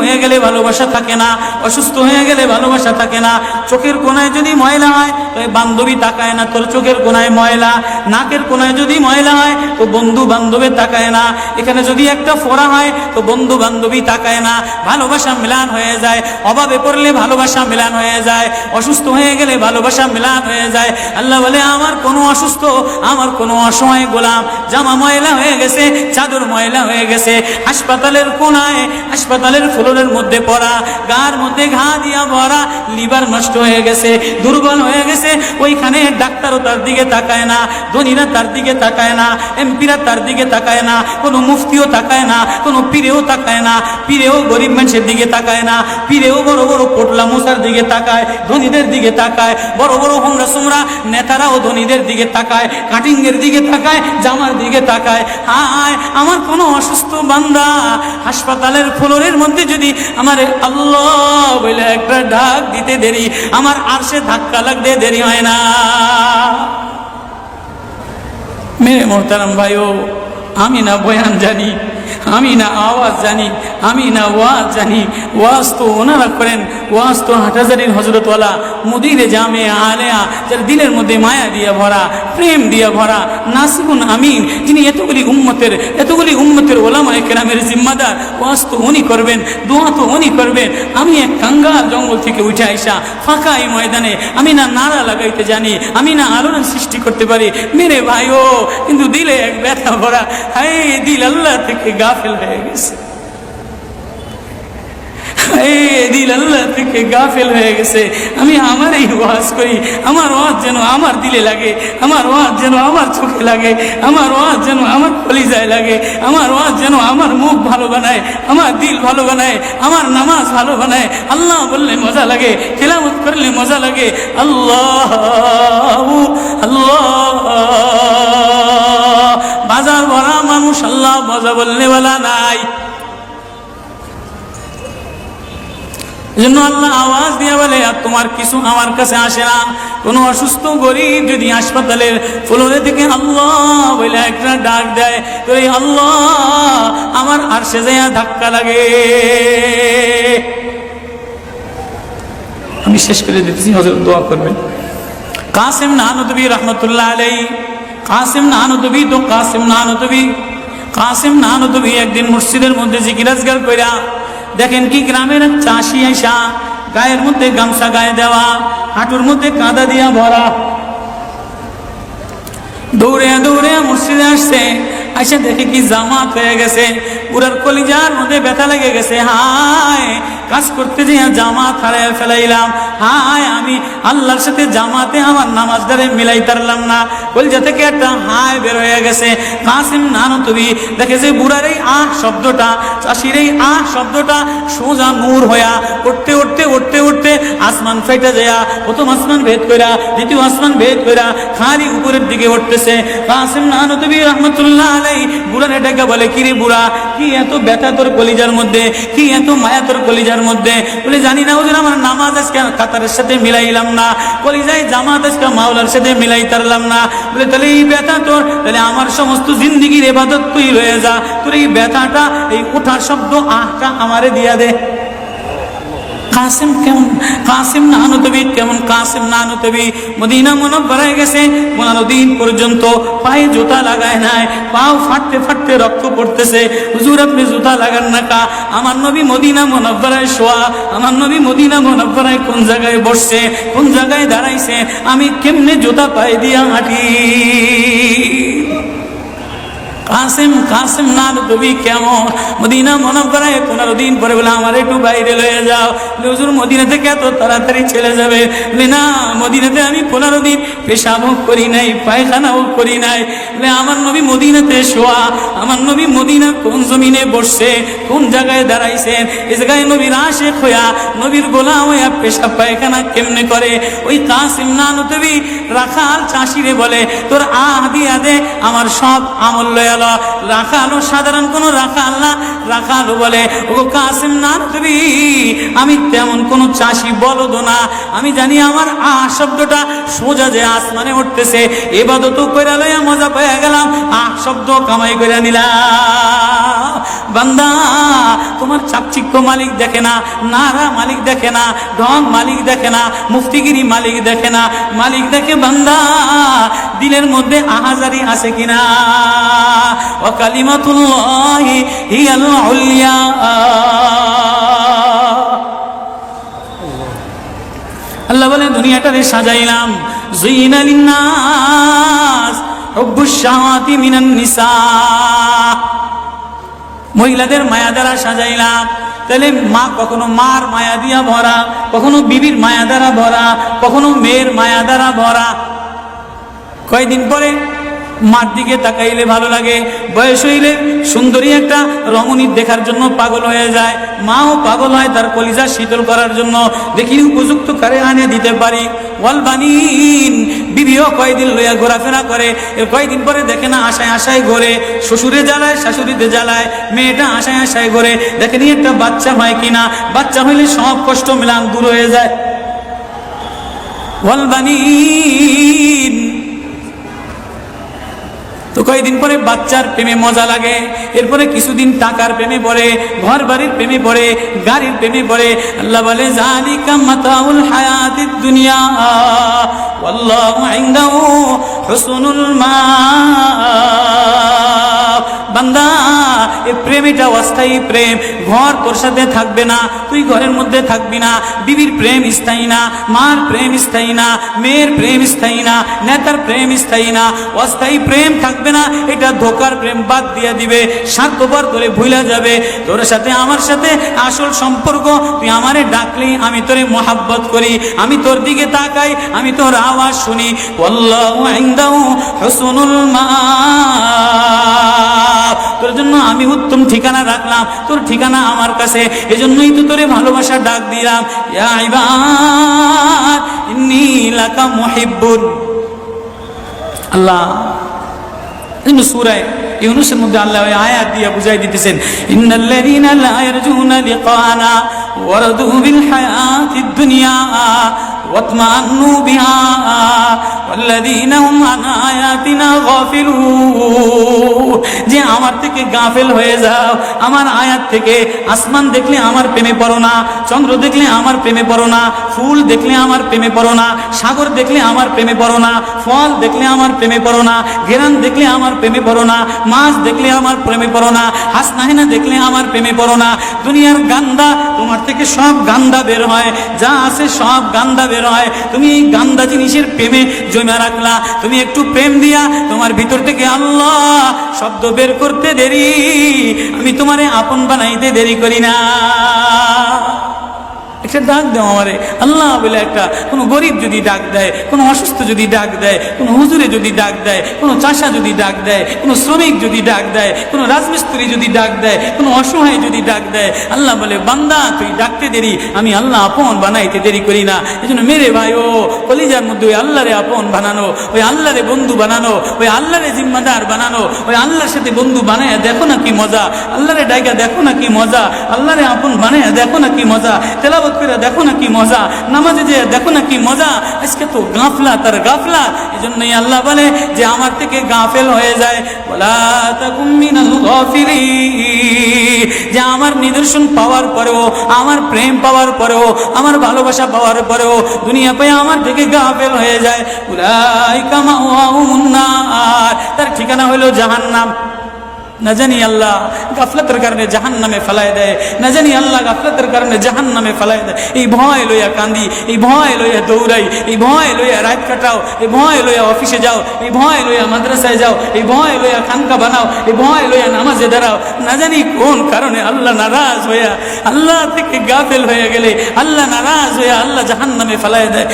হয়ে গেলে ভালোবাসা থাকে না, অসুস্থ হয়ে গেলে ভালোবাসা থাকে না। চোখের কোনায় যদি ময়লা হয় তো বান্ধবী তাকায় না তোর চোখের কোনায় ময়লা, নাকের কোনায় যদি ময়লা হয় তো বন্ধু বান্ধবী তাকায় না, এখানে যদি একটা ফোড়া হয় তো বন্ধু বান্ধবী তাকায় না। ভালোবাসা মিলান হয়ে যায়, অভাবে পড়লে ভালোবাসা মিলান হয়ে যায়, অসুস্থ হয়ে গেলে ভালোবাসা মিলান হয়ে যায়। আল্লাহ বলে আমার কোনো অসুস্থ, আমার কোনো অসহায় গোলাম জামা ময়লা হয়ে গেছে, চাদর ময়লা হয়ে গেছে, হাসপাতালের কোনায় হাসপাতালের ফ্লোরের মধ্যে পড়া, গার মধ্যে ঘা দিয়া ভরা, লিভার নষ্ট হয়ে গেছে, দুর্বল হয়ে গেছে, ওইখানে ডাক্তারও তার দিকে তাকায় না, ধনীরা তার দিকে তাকায় না, এমপিরা তার দিকে তাকায় না, কোনো মুফতিও তাকায় না, কোনো পীরেও তাকায় না, পীরেও গরিব মানুষের দিকে তাকায় না, পীরেও বড় বড় পোটলা মশার দিকে তাকায়, ধনীদের দিকে তাকায়, বড় বড় হোমরা সোমরা নেতারাও ধনীদের দিকে তাকায়, কাটিংয়ের দিকে তাকায়, জামার দিকে তাকায়। হায় আমার কোনো অসুস্থ বান্দা হাসপাতালের ফ্লোরের মধ্যে যদি আমার আল্লাহ বলে একটা ডাক দিতে দেরি, আমার আরশে ধাক্কা লাগতে দেরি হয় না। মেরে মোহতারাম ভাইও, আমি না বয়ান জানি, আমি না আওয়াজ জানি, আমি না ওয়াজ জানি, ওয়াজ তো ওনারা করেন, ওয়াজ তো হাটহাজারির হজরতওয়ালা মুদিরে জামে আলেয়া, যার দিলের মধ্যে মায়া দিয়া ভরা, প্রেম দিয়া ভরা, নাসিবুন আমিন, যিনি এতগুলি উম্মতের ওলামায়ে কেরামের জিম্মাদার, ওয়াজ তো উনি করবেন, দোয়া তো উনি করবেন। আমি এক কাঙ্গাল জঙ্গল থেকে উঠে আইসা ফাঁকা এই ময়দানে আমি না নারা লাগাইতে জানি, আমি না আলোড়ন সৃষ্টি করতে পারি মেরে ভাইও, কিন্তু দিলে এক ব্যথা ভরা, হায় দিল আল্লাহ থেকে গাফেল হয়ে গেছে, দিল আল্লাহ থেকে গাফেল হয়ে গেছে। আমি আমারই ওয়াজ করি, আমার ওয়াজ যেন আমার দিলে লাগে, আমার ওয়াজ যেন আমার চোখে লাগে, আমার ওয়াজ যেন আমার কলিজায় লাগে, আমার ওয়াজ যেন আমার মুখ ভালো বানায়, আমার দিল ভালো বানায়, আমার নামাজ ভালো বানায়। আল্লাহ বললে মজা লাগে, তিলাওয়াত করলে মজা লাগে। আল্লাহ আল্লাহ, বাজার ভরা মানুষ, আল্লাহ মজা বললে বলা নাই। এজন্য আল্লাহ আওয়াজ দিয়ে বলে আর তোমার কিছু আমার কাছে আসে না। কোনো অসুস্থ গরিব যদি হাসপাতালের ফ্লোরে থেকে আল্লাহ বলে একটা ডাক দেয় তো এই আল্লাহ আমার আরশে যাইয়া ধাক্কা লাগে। আমি শেষ করে দিতেছি, হযরত দোয়া করবেন। কাসিম নানুতুবি রহমতুল্লাহ আলাইহি, কাসিম নানুতুবি একদিন মসজিদের মধ্যে জিকির আজকার কইরা দেখেন কি গ্রামের চাষি আইসা গায়ের মধ্যে গামছা গায়ে দেওয়া, হাঁটুর মধ্যে কাদা দিয়া ভরা, দৌড়ে দৌড়ে মসজিদে আসছে। আইসা দেখে কি জামাত হয়ে গেছে, পুরার কলিজার মধ্যে ব্যথা লেগে গেছে। হায় কাজ করতে যেয়ে জামাত হারায় ফেলাইলাম, হায় আমি আল্লাহর সাথে জামাতে আমার নামাজদারে মিলাই পারলাম না। কলিজা থেকে একটা হায় বের হয়ে গেছে। কাসিম নানুতুবি দেখে যে বুড়ার এই আহ শব্দটা, চাষির এই আহ শব্দটা সোজা নূর হইয়া উঠতে উঠতে উঠতে উঠতে আসমান ফেটে যায়, প্রথম আসমান ভেদ কইরা দ্বিতীয় আসমান ভেদ কইরা খালি উপরের দিকে উঠতেছে। কাসিম নানুতুবি রহমতুল্লাহ আলাইহি বুড়ারে ডেকে বলে, কিরে বুড়া, কি এত ব্যথা তোর কলিজার মধ্যে, কি এত মায়া তোর কলিজার মধ্যে? বলে জানি না হুজুর, আমার নামাজ আজকে কাতারের সাথে মিলাইলাম না, কলিজায় জামাত আজকে মাওলার সাথে মিলাই তারলাম না। বলে তাহলে এই ব্যথা তোর, তাহলে আমার সমস্ত জিন্দিগির ইবাদত তুই রয়ে যা, তোর এই ব্যথাটা, এই ওঠার শব্দ আহটা আমারে দিয়া দে। কাসিম কেমন, কাসিম নানুতুবি কেমন, কাসিম নানুতুবি মদিনা মুনাওয়ারায় গেছে, 15 দিন পর্যন্ত পায়ে জুতা লাগায় নাই, পাও ফাটতে ফাটতে রক্ত পড়তেছে। হুজুর আপনি জুতা লাগান না কা? আমার নবী মদিনা মুনাওয়ারায় শোয়া, আমার নবী মদিনা মুনাওয়ারায় কোন জায়গায় বসছে, কোন জায়গায় দাঁড়াইছে, আমি কেমনে জুতা পায়ে দিয়া হাঁটি? কাসিম নানুতুবি কেমন মদিনা মুনাওয়ারায় 15 দিন পরে বলে আমার একটু বাইরে লয়ে যাও। হুজুর মদিনা থেকে এত তাড়াতাড়ি চলে যাবে? বলে না, মদিনাতে আমি 15 দিন পেশাবও করি নাই, পায়খানাও করি নাই। বলে আমার নবী মদিনাতে শোয়া, আমার নবী মদিনা কোন জমিনে বসছে, কোন জায়গায় দাঁড়াইছেন, এই জায়গায় নবীর আশিক হইয়া নবীর গোলাম হইয়া পেশাব পায়খানা কেমনে করে? ওই কাসিম নানুতুবি রাখাল চাষিরে বলে, তোর আহ দিয়া দে, আমার সব আমল লয়া গেল। রাখালো সাধারণ কোন রাখাল না। রাখালো বলে, ও কাসেম নানবী, আমি তেমন কোন চাষি বলদ না। আমি জানি আমার শব্দটা সোজা যে আসমানে উঠতেছে, ইবাদত কইরা লইয়া মজা পেয়ে গেলাম, শব্দ কামাই করে নিলাম। বান্দা, তোমার চাকচিক্য মালিক দেখে না, নারা মালিক দেখে না, ঢং মালিক দেখে না, মুফতিগিরি মালিক দেখে না। মালিক দেখে বান্দা দিলের মধ্যে আহাজারি আছে কিনা। ওয়া কালিমাতুল্লাহি হিয়াল উলিয়া। আল্লাহ বলে, দুনিয়াটারে সাজাইলাম, যুইনা লিন্নাস হুব্বুশ শাহাওয়াতি মিনান নিসা, মহিলাদের মায়া দ্বারা সাজাইলাম। তাহলে মা কখনো মার মায়া দিয়া ভরা, কখনো বিবির মায়া দ্বারা ভরা, কখনো মেয়ের মায়া দ্বারা ভরা। কয়দিন পরে মার দিকে তাকাইলে ভালো লাগে, বয়স হইলে সুন্দরী একটা রমণী দেখার জন্য পাগল হয়ে যায়। মাও পাগল হয় তার কলিজা শীতল করার জন্য, দেখি উপযুক্ত কারে আনে দিতে পারি। ওয়াল বানিন, বিবিও কয়দিন লইয়া ঘোরাফেরা করে, কয়দিন পরে দেখে না আশায় আশায় ঘোরে, শ্বশুরে জ্বালায় শাশুড়িতে জ্বালায়, মেয়েটা আশায় আশায় ঘোরে, দেখেনি একটা বাচ্চা হয় কিনা। বাচ্চা হইলে সব কষ্ট মিলান দূর হয়ে যায়। ওয়াল বানিন, তো কয়েকদিন পরে বাচ্চার প্রেমে মজা লাগে, এরপরে কিছুদিন টাকার প্রেমে পড়ে, ঘর বাড়ির প্রেমে পড়ে, গাড়ির প্রেমে পড়ে। আল্লাহ বলে, যালিকা মাতাউল হায়াতিদ দুনিয়া ওয়াল্লাহু ইনদাহু হুসনুল মাআব। বান্দা, এই প্রেম এটা অস্থায়ী প্রেম। ঘর তোর সাথে থাকবে না, তুই ঘরের মধ্যে থাকবি না। বিবির প্রেম স্থায়ী না, মার প্রেম স্থায়ী না, মেয়ের প্রেম স্থায়ী না, নেতার প্রেম স্থায়ী না। অস্থায়ী প্রেম থাকবে না, এটা ধোকার প্রেম বাদ দিয়ে দিবে, স্বার্থপর তোরে ভুলা যাবে। তোর সাথে আমার সাথে আসল সম্পর্ক, তুই আমারে ডাকলি আমি তোরে মোহাব্বত করি, আমি তোর দিকে তাকাই, আমি তোর আওয়াজ শুনি। আল্লাহু ইনদাহু হুসনুল মাআব, তোর জন্য আমি উত্তম ঠিকানা রাখলাম, তোর ঠিকানা আমার কাছে, এজন্যই তো তোরে ভালোবাসা ডাক দিলাম। ইয়া ইবাদ ইন্নী লাকা মুহিব্বুন। আল্লাহ সূরা ইউনূসের মধ্যে আল্লাহ ওই আয়াত দিয়ে বুঝাই দিতেছেন, ইন্নাল্লাযীনা লা ইয়ারজুনা লিকানা ওয়ারাদু বিল হায়াতিদ দুনিয়া ওয়াতমান্নু বিহা ওয়াল্লাযীনা হুম আন আয়াতিনা গাফিলুন। যে আমার থেকে গাফেল হয়ে যাও, আমার আয়াত থেকে। আসমান দেখলে আমার প্রেমে পড়ো না, চন্দ্র দেখলে আমার প্রেমে পড়ো না, ফুল দেখলে আমার প্রেমে পড়ো না, সাগর দেখলে আমার প্রেমে পড়ো না, ফল দেখলে আমার প্রেমে পড়ো না, ঘেরান দেখলে আমার প্রেমে পড়ো না, মাছ দেখলে আমার প্রেমে পড়ো না, হাসনাহিনা দেখলে আমার প্রেমে পড়ো না। দুনিয়ার গান্দা, তোমার থেকে সব গান্দা বের হয়, যা আছে সব গান্দা বের হয়। তুমি এই গান্দা জিনিসের প্রেমে জমা রাখলা। তুমি একটু প্রেম দিয়া তোমার ভিতর থেকে আল্লাহ শব্দ বের করতে দেরি, আমি তোমারে আপন বানাইতে দেরি করি না। একটা ডাক দাও আমারে আল্লাহ বলে। একটা কোনো গরিব যদি ডাক দেয়, কোনো অসুস্থ যদি ডাক দেয়, কোনো হুজুরে যদি ডাক দেয়, কোনো চাষা যদি ডাক দেয়, কোনো শ্রমিক যদি ডাক দেয়, কোনো রাজমিস্ত্রি যদি ডাক দেয়, কোনো অসহায় যদি ডাক দেয়, আল্লাহ বলে, বান্দা তুই ডাকতে দেরি, আমি আল্লাহ আপন বানাইতে দেরি করি না। এই জন্য মেরে ভাই, ও কলিজার মধ্যে ওই আল্লাহরে আপন বানানো, ওই আল্লাহরে বন্ধু বানানো, ওই আল্লাহরে জিম্মাদার বানানো, ওই আল্লাহর সাথে বন্ধু বানায় দেখো না কি মজা। আল্লাহরে ডাইকা দেখো না কি মজা, আল্লাহরে আপন বানায় দেখো না কি মজা, তেলাওয়াত করে দেখো না কি মজা, নামাজে যে দেখো না কি মজা। আজকে তো গাফলা তার গাফলা। এজন্যই আল্লাহ বলে যে আমার থেকে গাফেল হয়ে যায়, ওয়ালা তাকুম মিনাল গাফিলিন। যে আমার নিদর্শন পাওয়ার পরেও, আমার প্রেম পাওয়ার পরেও, আমার ভালোবাসা পাওয়ার পরেও দুনিয়া পেয়ে আমার থেকে গাফেল হয়ে যায়, উলাইকা মাওয়াহুমুন নার, তার ঠিকানা হলো জাহান্নাম। না জানি আল্লাহ গাফলতের কারণে জাহান্নামে ফেলায় দেয়, না জানি আল্লাহ গাফলতের কারণে জাহান্নামে ফেলায় দেয়। এই ভয় লইয়া কান্দি, এই ভয় লইয়া দৌড়াই, এই ভয় লইয়া রাত কাটাও, এই ভয় লইয়া অফিসে যাও, এই ভয় লইয়া মাদ্রাসায় যাও, এই ভয় লইয়া খানকা বানাও, এই ভয় লইয়া নামাজে দাঁড়াও। না জানি কোন কারণে আল্লাহ নারাজ হইয়া, আল্লাহ থেকে গাফেল হয়ে গেলে আল্লাহ নারাজ হইয়া আল্লাহ জাহান্নামে ফেলায় দেয়।